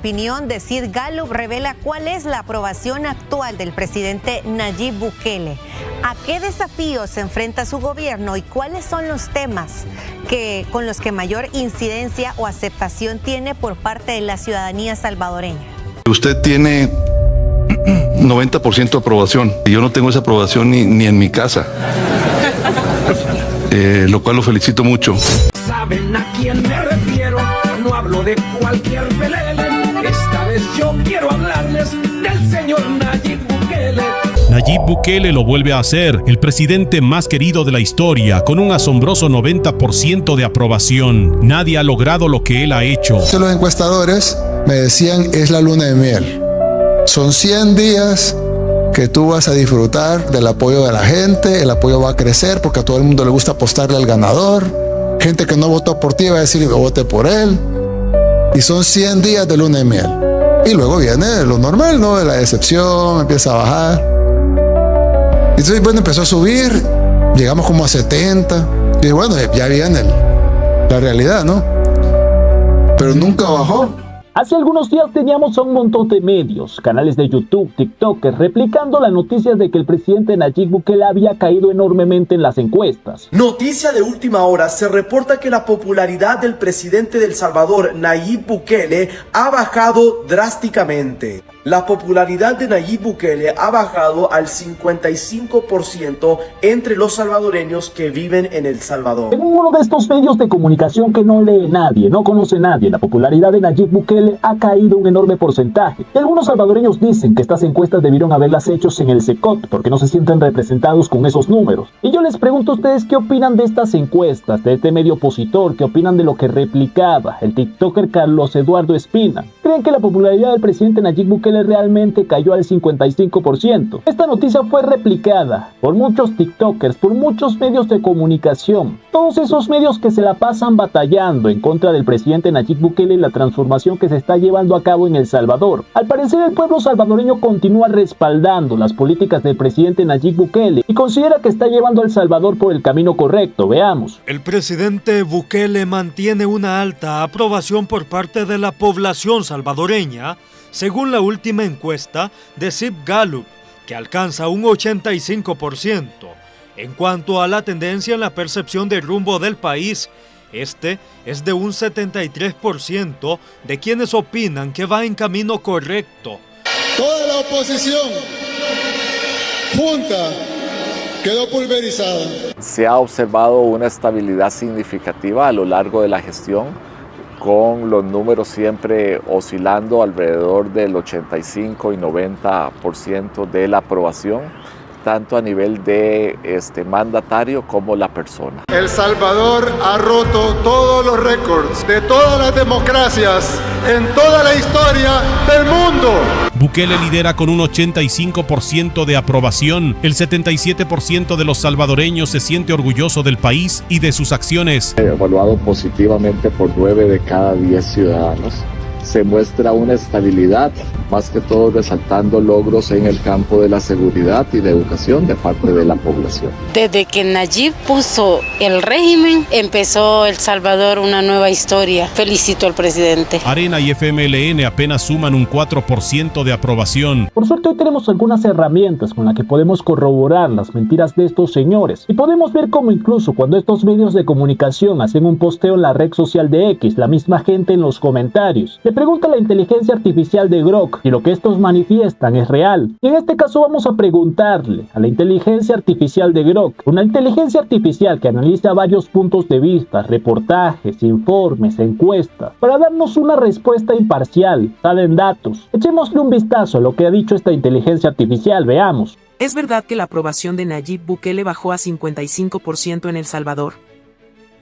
Opinión de Sid Gallup revela cuál es la aprobación actual del presidente Nayib Bukele. ¿A qué desafíos se enfrenta su gobierno y cuáles son los temas con los que mayor incidencia o aceptación tiene por parte de la ciudadanía salvadoreña? Usted tiene 90% de aprobación. Yo no tengo esa aprobación ni en mi casa. Lo cual lo felicito mucho. ¿Saben a quién me refiero? No hablo de cualquier pelele. Esta vez yo quiero hablarles del señor Nayib Bukele. Nayib Bukele lo vuelve a hacer, el presidente más querido de la historia, con un asombroso 90% de aprobación. Nadie ha logrado lo que él ha hecho. Los encuestadores me decían, es la luna de miel. Son 100 días que tú vas a disfrutar del apoyo de la gente, el apoyo va a crecer porque a todo el mundo le gusta apostarle al ganador. Gente que no votó por ti va a decir, vote por él. Y son 100 días de luna de miel. Y luego viene lo normal, ¿no? La decepción, empieza a bajar. Entonces, bueno, empezó a subir, llegamos como a 70. Y bueno, ya viene la realidad, ¿no? Pero nunca bajó. Hace algunos días teníamos a un montón de medios, canales de YouTube, TikTokers, replicando las noticias de que el presidente Nayib Bukele había caído enormemente en las encuestas. Noticia de última hora, se reporta que la popularidad del presidente de El Salvador, Nayib Bukele, ha bajado drásticamente. La popularidad de Nayib Bukele ha bajado al 55% entre los salvadoreños que viven en El Salvador. En uno de estos medios de comunicación que no lee nadie, no conoce nadie, la popularidad de Nayib Bukele ha caído un enorme porcentaje. Y algunos salvadoreños dicen que estas encuestas debieron haberlas hecho en el SECOT porque no se sienten representados con esos números. Y yo les pregunto a ustedes qué opinan de estas encuestas, de este medio opositor, qué opinan de lo que replicaba el TikToker Carlos Eduardo Espina. ¿Creen que la popularidad del presidente Nayib Bukele realmente cayó al 55%? Esta noticia fue replicada por muchos TikTokers, por muchos medios de comunicación. Todos esos medios que se la pasan batallando en contra del presidente Nayib Bukele y la transformación que se está llevando a cabo en El Salvador. Al parecer, el pueblo salvadoreño continúa respaldando las políticas del presidente Nayib Bukele y considera que está llevando a El Salvador por el camino correcto. Veamos. El presidente Bukele mantiene una alta aprobación por parte de la población salvadoreña, según la última encuesta de Sid Gallup, que alcanza un 85%. En cuanto a la tendencia en la percepción del rumbo del país, este es de un 73% de quienes opinan que va en camino correcto. Toda la oposición junta quedó pulverizada. Se ha observado una estabilidad significativa a lo largo de la gestión, con los números siempre oscilando alrededor del 85 y 90% de la aprobación, tanto a nivel de mandatario como la persona. El Salvador ha roto todos los récords de todas las democracias en toda la historia del mundo. Bukele lidera con un 85% de aprobación. El 77% de los salvadoreños se siente orgulloso del país y de sus acciones. Evaluado positivamente por 9 de cada 10 ciudadanos. Se muestra una estabilidad, más que todo resaltando logros en el campo de la seguridad y de educación de parte de la población. Desde que Nayib puso el régimen, empezó El Salvador una nueva historia. Felicito al presidente. Arena y FMLN apenas suman un 4% de aprobación. Por suerte hoy tenemos algunas herramientas con las que podemos corroborar las mentiras de estos señores. Y podemos ver cómo incluso cuando estos medios de comunicación hacen un posteo en la red social de X, la misma gente en los comentarios le pregunta a la inteligencia artificial de Grok si lo que estos manifiestan es real. Y en este caso vamos a preguntarle a la inteligencia artificial de Grok, una inteligencia artificial que analiza varios puntos de vista, reportajes, informes, encuestas, para darnos una respuesta imparcial, basada en datos. Echémosle un vistazo a lo que ha dicho esta inteligencia artificial, veamos. ¿Es verdad que la aprobación de Nayib Bukele bajó a 55% en El Salvador?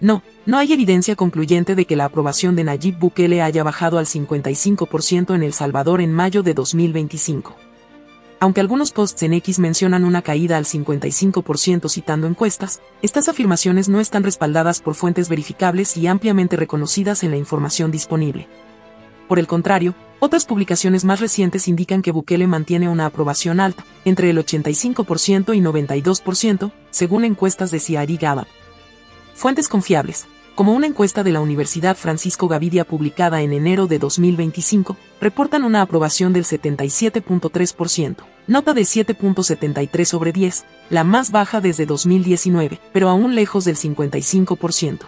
No hay evidencia concluyente de que la aprobación de Nayib Bukele haya bajado al 55% en El Salvador en mayo de 2025. Aunque algunos posts en X mencionan una caída al 55% citando encuestas, estas afirmaciones no están respaldadas por fuentes verificables y ampliamente reconocidas en la información disponible. Por el contrario, otras publicaciones más recientes indican que Bukele mantiene una aprobación alta, entre el 85% y 92%, según encuestas de CIARI Gallup. Fuentes confiables. como una encuesta de la Universidad Francisco Gavidia publicada en enero de 2025, reportan una aprobación del 77.3%, nota de 7.73 sobre 10, la más baja desde 2019, pero aún lejos del 55%.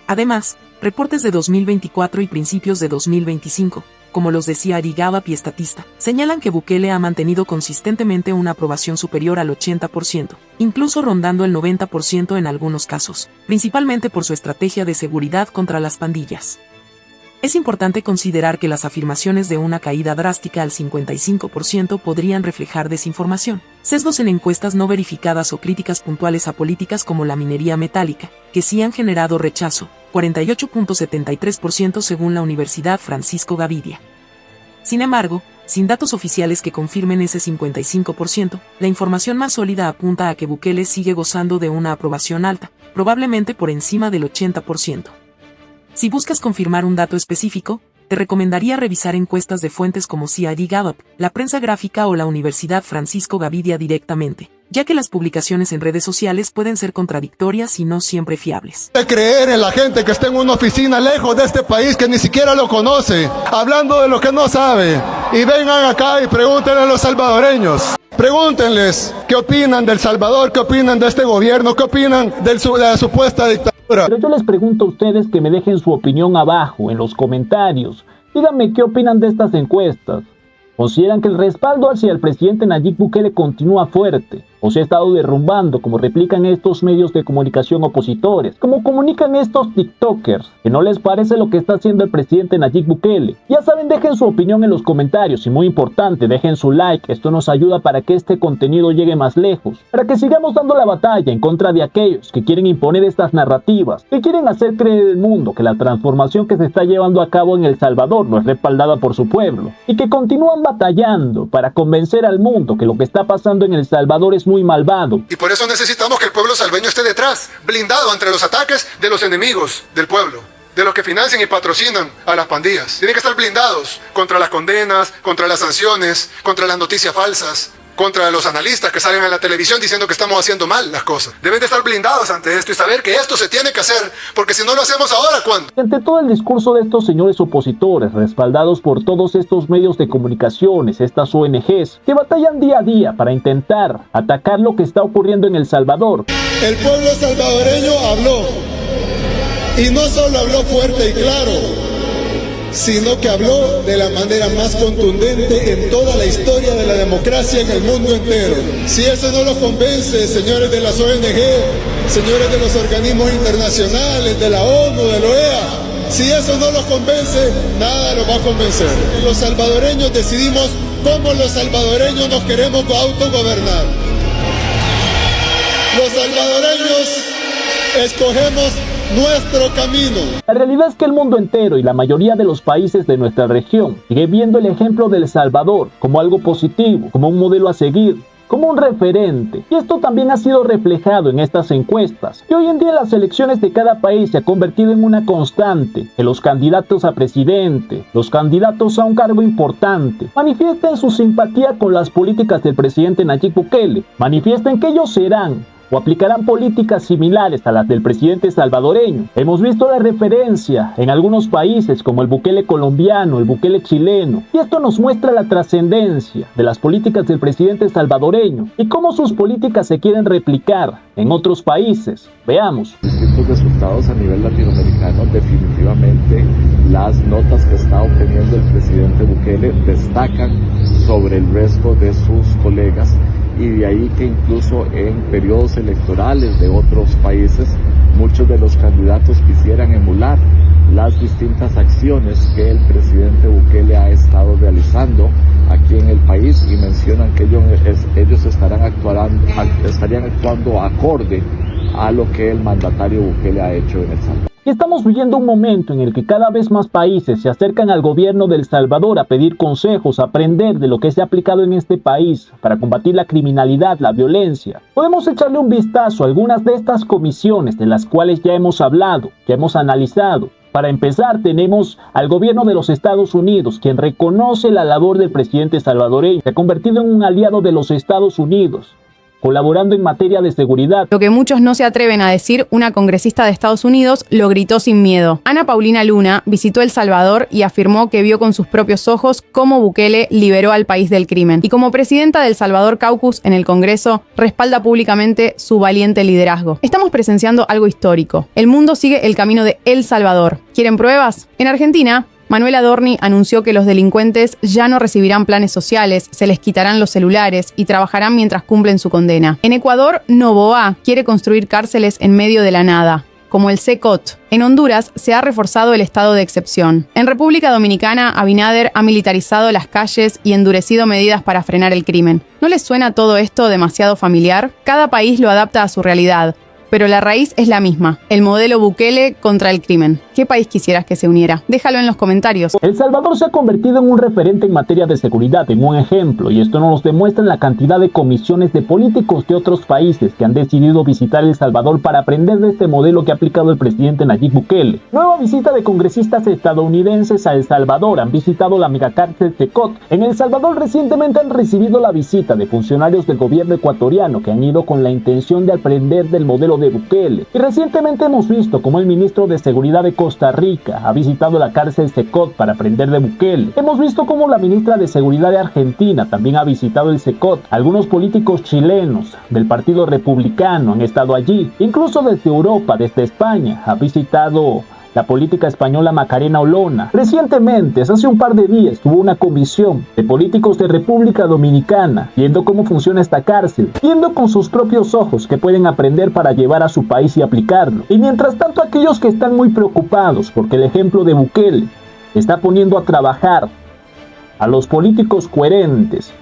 Además, reportes de 2024 y principios de 2025, como los decía Ari Gallup y Statista, señalan que Bukele ha mantenido consistentemente una aprobación superior al 80%, incluso rondando el 90% en algunos casos, principalmente por su estrategia de seguridad contra las pandillas. Es importante considerar que las afirmaciones de una caída drástica al 55% podrían reflejar desinformación, sesgos en encuestas no verificadas o críticas puntuales a políticas como la minería metálica, que sí han generado rechazo, 48.73% según la Universidad Francisco Gavidia. Sin embargo, sin datos oficiales que confirmen ese 55%, la información más sólida apunta a que Bukele sigue gozando de una aprobación alta, probablemente por encima del 80%. Si buscas confirmar un dato específico, te recomendaría revisar encuestas de fuentes como CID Gallup, la prensa gráfica o la Universidad Francisco Gavidia directamente, ya que las publicaciones en redes sociales pueden ser contradictorias y no siempre fiables. De creer en la gente que está en una oficina lejos de este país que ni siquiera lo conoce, hablando de lo que no sabe, y vengan acá y pregúntenle a los salvadoreños. Pregúntenles qué opinan del Salvador, qué opinan de este gobierno, qué opinan de la supuesta dictadura. Pero yo les pregunto a ustedes que me dejen su opinión abajo, en los comentarios. Díganme qué opinan de estas encuestas. ¿Consideran que el respaldo hacia el presidente Nayib Bukele continúa fuerte o se ha estado derrumbando, como replican estos medios de comunicación opositores, como comunican estos tiktokers, que no les parece lo que está haciendo el presidente Nayib Bukele? Ya saben, dejen su opinión en los comentarios y muy importante, dejen su like, esto nos ayuda para que este contenido llegue más lejos, para que sigamos dando la batalla en contra de aquellos que quieren imponer estas narrativas, que quieren hacer creer al mundo que la transformación que se está llevando a cabo en El Salvador no es respaldada por su pueblo, y que continúan batallando para convencer al mundo que lo que está pasando en El Salvador es muy malvado. Y por eso necesitamos que el pueblo salveño esté detrás, blindado entre los ataques de los enemigos del pueblo, de los que financian y patrocinan a las pandillas. Tienen que estar blindados contra las condenas, contra las sanciones, contra las noticias falsas, contra los analistas que salen en la televisión diciendo que estamos haciendo mal las cosas. Deben de estar blindados ante esto y saber que esto se tiene que hacer, porque si no lo hacemos ahora, ¿cuándo? Ante todo el discurso de estos señores opositores, respaldados por todos estos medios de comunicaciones, estas ONGs, que batallan día a día para intentar atacar lo que está ocurriendo en El Salvador. El pueblo salvadoreño habló, y no solo habló fuerte y claro, sino que habló de la manera más contundente en toda la historia de la democracia en el mundo entero. Si eso no los convence, señores de las ONG, señores de los organismos internacionales, de la ONU, de la OEA, si eso no los convence, nada los va a convencer. Los salvadoreños decidimos cómo los salvadoreños nos queremos autogobernar. Los salvadoreños escogemos nuestro camino. La realidad es que el mundo entero y la mayoría de los países de nuestra región sigue viendo el ejemplo de El Salvador como algo positivo, como un modelo a seguir, como un referente. Y esto también ha sido reflejado en estas encuestas, que hoy en día las elecciones de cada país se ha convertido en una constante, que los candidatos a presidente, los candidatos a un cargo importante, manifiesten su simpatía con las políticas del presidente Nayib Bukele, manifiesten que ellos serán o aplicarán políticas similares a las del presidente salvadoreño. Hemos visto la referencia en algunos países como el Bukele colombiano, el Bukele chileno, y esto nos muestra la trascendencia de las políticas del presidente salvadoreño y cómo sus políticas se quieren replicar en otros países. Veamos. Distintos resultados a nivel latinoamericano, definitivamente las notas que está obteniendo el presidente Bukele destacan sobre el resto de sus colegas, y de ahí que incluso en periodos electorales de otros países muchos de los candidatos quisieran emular las distintas acciones que el presidente Bukele ha estado realizando aquí en el país, y mencionan que ellos estarían actuando acorde a lo que el mandatario Bukele ha hecho en El Salvador. Y estamos viviendo un momento en el que cada vez más países se acercan al gobierno de El Salvador a pedir consejos, a aprender de lo que se ha aplicado en este país para combatir la criminalidad, la violencia. Podemos echarle un vistazo a algunas de estas comisiones de las cuales ya hemos hablado, ya hemos analizado. Para empezar, tenemos al gobierno de los Estados Unidos, quien reconoce la labor del presidente salvadoreño, se ha convertido en un aliado de los Estados Unidos. colaborando en materia de seguridad. Lo que muchos no se atreven a decir, una congresista de Estados Unidos lo gritó sin miedo. Ana Paulina Luna visitó El Salvador y afirmó que vio con sus propios ojos cómo Bukele liberó al país del crimen. Y como presidenta del Salvador Caucus en el Congreso, respalda públicamente su valiente liderazgo. Estamos presenciando algo histórico. El mundo sigue el camino de El Salvador. ¿Quieren pruebas? En Argentina, Manuel Adorni anunció que los delincuentes ya no recibirán planes sociales, se les quitarán los celulares y trabajarán mientras cumplen su condena. En Ecuador, Noboa quiere construir cárceles en medio de la nada, como el CECOT. En Honduras se ha reforzado el estado de excepción. En República Dominicana, Abinader ha militarizado las calles y endurecido medidas para frenar el crimen. ¿No les suena todo esto demasiado familiar? Cada país lo adapta a su realidad, pero la raíz es la misma, el modelo Bukele contra el crimen. ¿Qué país quisieras que se uniera? Déjalo en los comentarios. El Salvador se ha convertido en un referente en materia de seguridad, en un ejemplo, y esto nos demuestra en la cantidad de comisiones de políticos de otros países que han decidido visitar El Salvador para aprender de este modelo que ha aplicado el presidente Nayib Bukele. Nueva visita de congresistas estadounidenses a El Salvador, han visitado la megacárcel CECOT. En El Salvador recientemente han recibido la visita de funcionarios del gobierno ecuatoriano que han ido con la intención de aprender del modelo de Bukele. Y recientemente hemos visto como el ministro de Seguridad de Costa Rica ha visitado la cárcel CECOT para aprender de Bukele. Hemos visto como la ministra de Seguridad de Argentina también ha visitado el CECOT. Algunos políticos chilenos del Partido Republicano han estado allí. Incluso desde Europa, desde España, ha visitado la política española Macarena Olona. Recientemente, hace un par de días, tuvo una comisión de políticos de República Dominicana viendo cómo funciona esta cárcel, viendo con sus propios ojos que pueden aprender para llevar a su país y aplicarlo. Y mientras tanto, aquellos que están muy preocupados porque el ejemplo de Bukele está poniendo a trabajar a los políticos coherentes,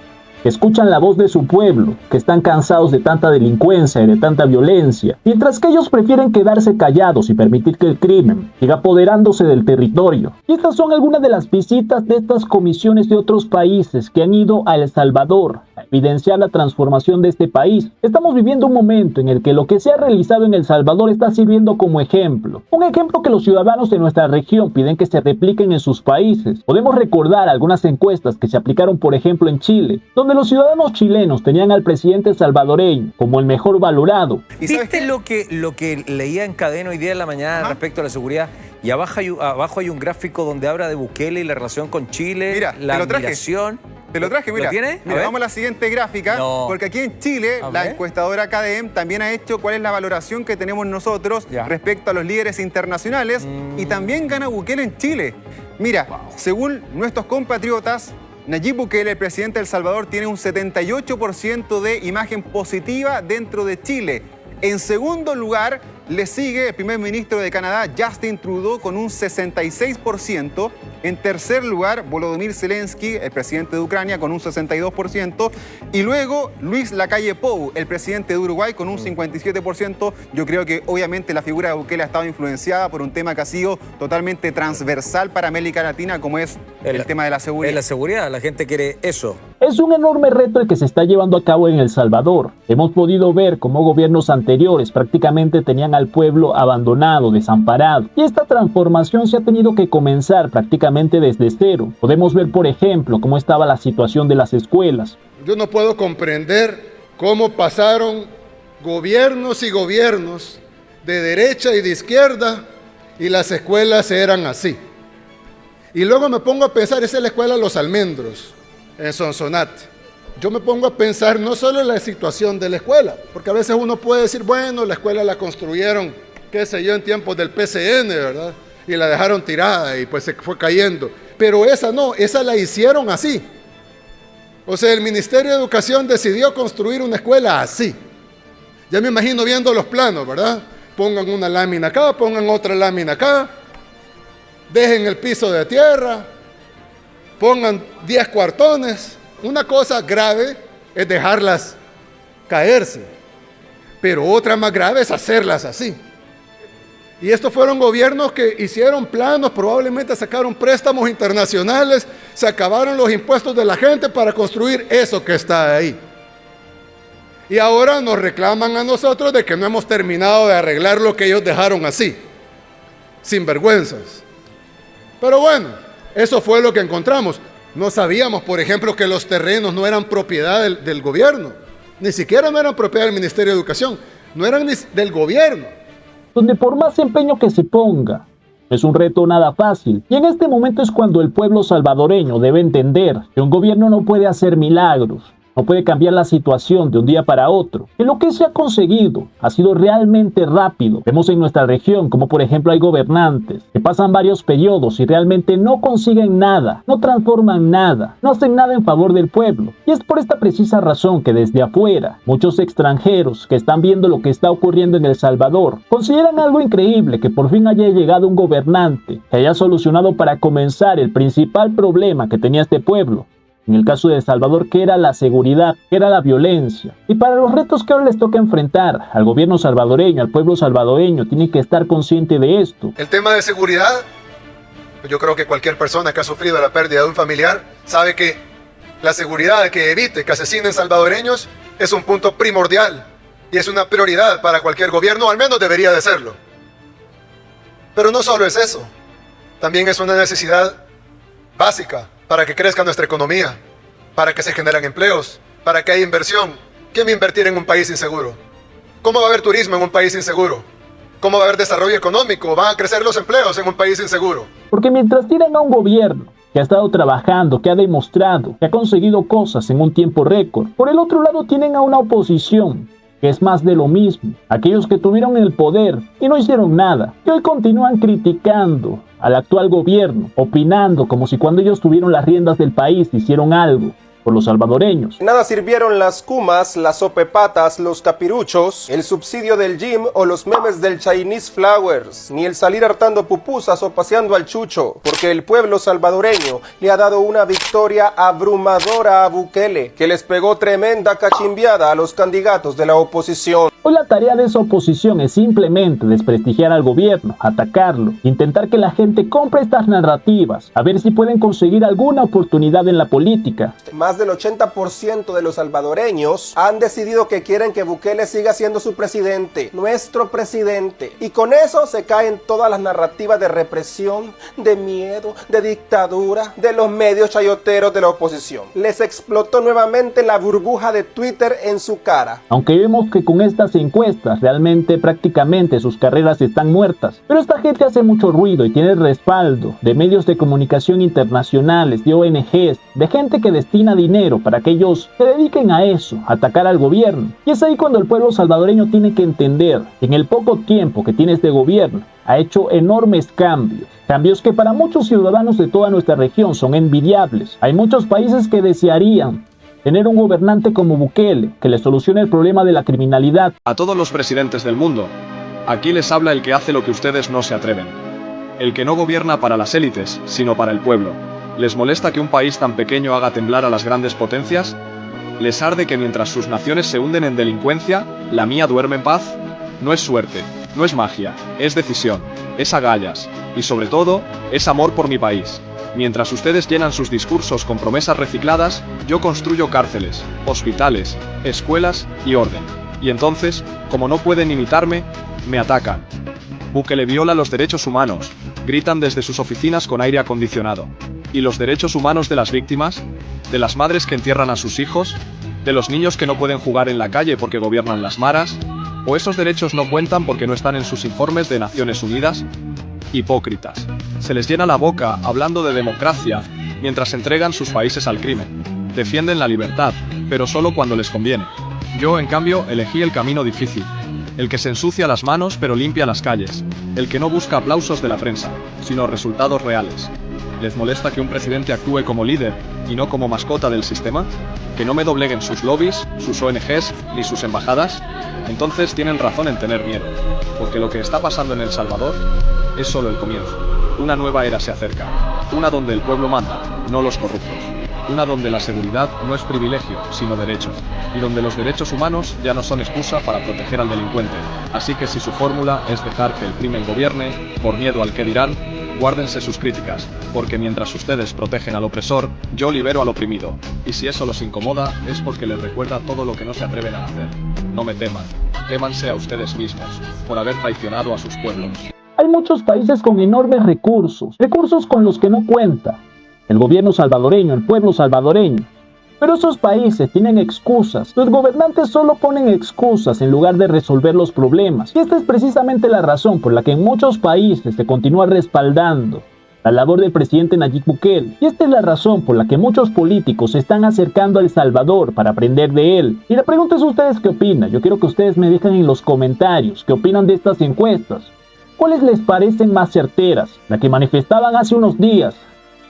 que escuchan la voz de su pueblo, que están cansados de tanta delincuencia y de tanta violencia, mientras que ellos prefieren quedarse callados y permitir que el crimen siga apoderándose del territorio. Y estas son algunas de las visitas de estas comisiones de otros países que han ido a El Salvador a evidenciar la transformación de este país. Estamos viviendo un momento en el que lo que se ha realizado en El Salvador está sirviendo como ejemplo. Un ejemplo que los ciudadanos de nuestra región piden que se repliquen en sus países. Podemos recordar algunas encuestas que se aplicaron, por ejemplo, en Chile, donde los ciudadanos chilenos tenían al presidente salvadoreño como el mejor valorado. ¿Viste lo que leía en Cadena hoy día en la mañana respecto a la seguridad? Y abajo hay un gráfico donde habla de Bukele y la relación con Chile. Mira, la te lo traje. admiración. Te lo traje, mira. ¿Lo tiene? Mira, vamos a la siguiente gráfica, porque aquí en Chile, la encuestadora KDM también ha hecho cuál es la valoración que tenemos nosotros respecto a los líderes internacionales, y también gana Bukele en Chile. Mira, según nuestros compatriotas, Nayib Bukele, el presidente de El Salvador, tiene un 78% de imagen positiva dentro de Chile. En segundo lugar, le sigue el primer ministro de Canadá, Justin Trudeau, con un 66%. En tercer lugar, Volodymyr Zelensky, el presidente de Ucrania, con un 62%. Y luego, Luis Lacalle Pou, el presidente de Uruguay, con un 57%. Yo creo que obviamente la figura de Bukele ha estado influenciada por un tema que ha sido totalmente transversal para América Latina, como es el tema de la seguridad. La seguridad, la gente quiere eso. Es un enorme reto el que se está llevando a cabo en El Salvador. Hemos podido ver cómo gobiernos anteriores prácticamente tenían al pueblo abandonado, desamparado. Y esta transformación se ha tenido que comenzar prácticamente desde cero. Podemos ver, por ejemplo, cómo estaba la situación de las escuelas. Yo no puedo comprender cómo pasaron gobiernos y gobiernos de derecha y de izquierda y las escuelas eran así. Y luego me pongo a pensar, esa es la escuela Los Almendros, en Sonsonate. Yo me pongo a pensar no solo en la situación de la escuela, porque a veces uno puede decir, bueno, la escuela la construyeron, qué sé yo, en tiempos del PCN, ¿verdad? Y la dejaron tirada y pues se fue cayendo. Pero esa no, esa la hicieron así. O sea, el Ministerio de Educación decidió construir una escuela así. Ya me imagino viendo los planos, ¿verdad? Pongan una lámina acá, pongan otra lámina acá, dejen el piso de tierra, pongan 10 cuartones. Una cosa grave es dejarlas caerse, pero otra más grave es hacerlas así. Y estos fueron gobiernos que hicieron planos, probablemente sacaron préstamos internacionales, se acabaron los impuestos de la gente para construir eso que está ahí. Y ahora nos reclaman a nosotros de que no hemos terminado de arreglar lo que ellos dejaron así, sin vergüenzas. Pero bueno, eso fue lo que encontramos. No sabíamos, por ejemplo, que los terrenos no eran propiedad del gobierno. Ni siquiera no eran propiedad del Ministerio de Educación, no eran ni del gobierno. Donde por más empeño que se ponga, es un reto nada fácil. Y en este momento es cuando el pueblo salvadoreño debe entender que un gobierno no puede hacer milagros. No puede cambiar la situación de un día para otro. Y lo que se ha conseguido ha sido realmente rápido. Vemos en nuestra región como por ejemplo hay gobernantes que pasan varios periodos y realmente no consiguen nada, no transforman nada, no hacen nada en favor del pueblo. Y es por esta precisa razón que desde afuera, muchos extranjeros que están viendo lo que está ocurriendo en El Salvador, consideran algo increíble que por fin haya llegado un gobernante que haya solucionado para comenzar el principal problema que tenía este pueblo. En el caso de El Salvador, que era la seguridad, que era la violencia. Y para los retos que ahora les toca enfrentar al gobierno salvadoreño, al pueblo salvadoreño, tiene que estar consciente de esto. El tema de seguridad, yo creo que cualquier persona que ha sufrido la pérdida de un familiar sabe que la seguridad, que evite que asesinen salvadoreños, es un punto primordial y es una prioridad para cualquier gobierno, o al menos debería de serlo. Pero no solo es eso, también es una necesidad básica para que crezca nuestra economía, para que se generen empleos, para que haya inversión. ¿Quién va a invertir en un país inseguro? ¿Cómo va a haber turismo en un país inseguro? ¿Cómo va a haber desarrollo económico? ¿Van a crecer los empleos en un país inseguro? Porque mientras tienen a un gobierno que ha estado trabajando, que ha demostrado, que ha conseguido cosas en un tiempo récord, por el otro lado tienen a una oposición que es más de lo mismo. Aquellos que tuvieron el poder y no hicieron nada, y hoy continúan criticando al actual gobierno, opinando como si cuando ellos tuvieron las riendas del país hicieron algo por los salvadoreños. Nada sirvieron las kumas, las sopepatas, los capiruchos, el subsidio del gym o los memes del Chinese Flowers, ni el salir hartando pupusas o paseando al chucho, porque el pueblo salvadoreño le ha dado una victoria abrumadora a Bukele, que les pegó tremenda cachimbiada a los candidatos de la oposición. Hoy la tarea de esa oposición es simplemente desprestigiar al gobierno, atacarlo, intentar que la gente compre estas narrativas, a ver si pueden conseguir alguna oportunidad en la política. Más del 80% de los salvadoreños han decidido que quieren que Bukele siga siendo su presidente, nuestro presidente. Y con eso se caen todas las narrativas de represión, de miedo, de dictadura, de los medios chayoteros de la oposición. Les explotó nuevamente la burbuja de Twitter en su cara. Aunque vemos que con estas encuestas realmente prácticamente sus carreras están muertas, pero esta gente hace mucho ruido y tiene el respaldo de medios de comunicación internacionales, de ONGs, de gente que destina dinero para que ellos se dediquen a eso, a atacar al gobierno. Y es ahí cuando el pueblo salvadoreño tiene que entender que en el poco tiempo que tiene este gobierno ha hecho enormes cambios que para muchos ciudadanos de toda nuestra región son envidiables. Hay muchos países que desearían tener un gobernante como Bukele, que le solucione el problema de la criminalidad. A todos los presidentes del mundo, aquí les habla el que hace lo que ustedes no se atreven. El que no gobierna para las élites, sino para el pueblo. ¿Les molesta que un país tan pequeño haga temblar a las grandes potencias? ¿Les arde que mientras sus naciones se hunden en delincuencia, la mía duerme en paz? No es suerte, no es magia, es decisión, es agallas, y sobre todo, es amor por mi país. Mientras ustedes llenan sus discursos con promesas recicladas, yo construyo cárceles, hospitales, escuelas y orden. Y entonces, como no pueden imitarme, me atacan. Bukele viola los derechos humanos, gritan desde sus oficinas con aire acondicionado. ¿Y los derechos humanos de las víctimas? ¿De las madres que entierran a sus hijos? ¿De los niños que no pueden jugar en la calle porque gobiernan las maras? ¿O esos derechos no cuentan porque no están en sus informes de Naciones Unidas? Hipócritas. Se les llena la boca hablando de democracia mientras entregan sus países al crimen. Defienden la libertad, pero solo cuando les conviene. Yo, en cambio, elegí el camino difícil. El que se ensucia las manos pero limpia las calles. El que no busca aplausos de la prensa, sino resultados reales. ¿Les molesta que un presidente actúe como líder y no como mascota del sistema? ¿Que no me dobleguen sus lobbies, sus ONGs ni sus embajadas? Entonces tienen razón en tener miedo, porque lo que está pasando en El Salvador es solo el comienzo. Una nueva era se acerca, una donde el pueblo manda, no los corruptos. Una donde la seguridad no es privilegio, sino derecho, y donde los derechos humanos ya no son excusa para proteger al delincuente. Así que si su fórmula es dejar que el crimen gobierne, por miedo al que dirán, guárdense sus críticas, porque mientras ustedes protegen al opresor, yo libero al oprimido. Y si eso los incomoda, es porque les recuerda todo lo que no se atreven a hacer. No me teman, témanse a ustedes mismos, por haber traicionado a sus pueblos. Hay muchos países con enormes recursos con los que no cuenta el gobierno salvadoreño, el pueblo salvadoreño. Pero esos países tienen excusas. Los gobernantes solo ponen excusas en lugar de resolver los problemas. Y esta es precisamente la razón por la que en muchos países se continúa respaldando la labor del presidente Nayib Bukele. Y esta es la razón por la que muchos políticos se están acercando a El Salvador para aprender de él. Y la pregunta es ustedes qué opinan. Yo quiero que ustedes me dejen en los comentarios qué opinan de estas encuestas. ¿Cuáles les parecen más certeras? La que manifestaban hace unos días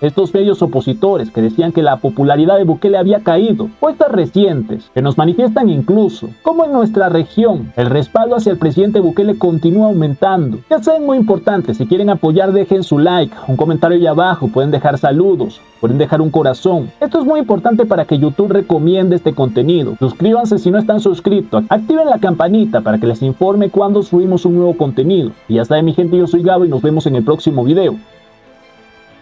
estos medios opositores que decían que la popularidad de Bukele había caído, o estas recientes que nos manifiestan incluso cómo en nuestra región el respaldo hacia el presidente Bukele continúa aumentando. Ya saben, muy importante, si quieren apoyar dejen su like, un comentario ahí abajo, pueden dejar saludos, pueden dejar un corazón. Esto es muy importante para que YouTube recomiende este contenido. Suscríbanse si no están suscritos, activen la campanita para que les informe cuando subimos un nuevo contenido. Y ya saben mi gente, yo soy Gabo y nos vemos en el próximo video.